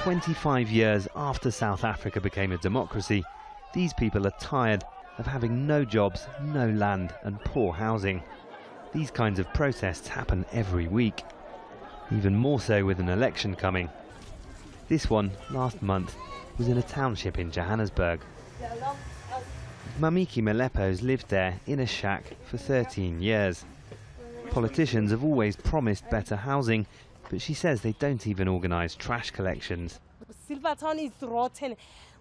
25 years after South Africa became a democracy, these people are tired of having no jobs, no land and poor housing. These kinds of protests happen every week, even more so with an election coming. This one, last month, was in a township in Johannesburg. MAMIKI MOLEPO's lived there in a shack for 13 years. Politicians have always promised better housing, but she says they don't even organise trash collections. Silvertown is rotten.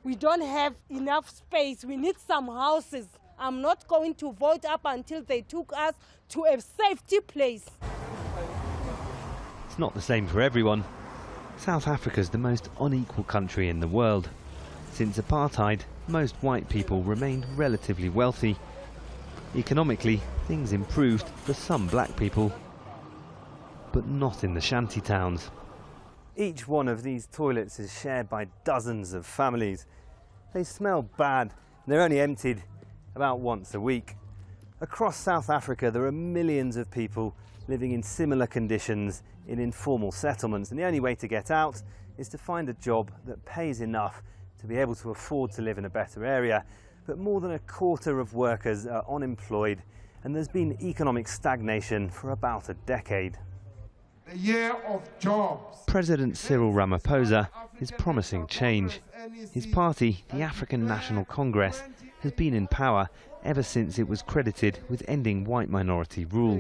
We don't have enough space. We need some houses. I'm not going to vote up until they took us to a safety place. It's not the same for everyone. South Africa's the most unequal country in the world. Since apartheid, most white people remained relatively wealthy. Economically, things improved for some black people, but not in the shanty towns. Each one of these toilets is shared by dozens of families. They smell bad, and they're only emptied about once a week. Across South Africa, there are millions of people living in similar conditions in informal settlements, and the only way to get out is to find a job that pays enough to be able to afford to live in a better area. But more than a quarter of workers are unemployed, and there's been economic stagnation for about a decade. The year of jobs. President Cyril Ramaphosa is promising change. His party, the African National Congress, has been in power ever since it was credited with ending white minority rule.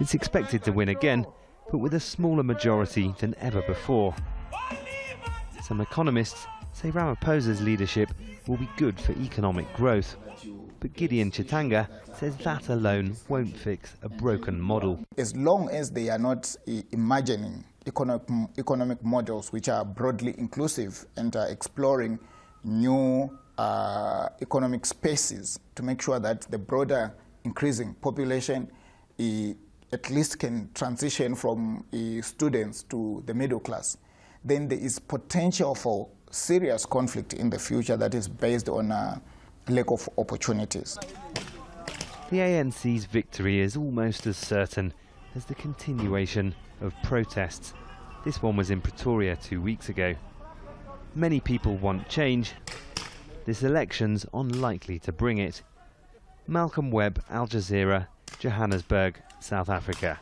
It's expected to win again, but with a smaller majority than ever before. Some economists say Ramaphosa's leadership will be good for economic growth. But GIDEON Chitanga says that alone won't fix a broken model. As long as they are not imagining economic models which are broadly inclusive and are exploring new economic spaces to make sure that the broader increasing population at least can transition from students to the middle class, then there is potential for serious conflict in the future that is based on a lack of opportunities. The ANC's victory is almost as certain as the continuation of protests. This one was in Pretoria 2 weeks ago. Many people want change. This election's unlikely to bring it. Malcolm Webb, Al Jazeera, Johannesburg, South Africa.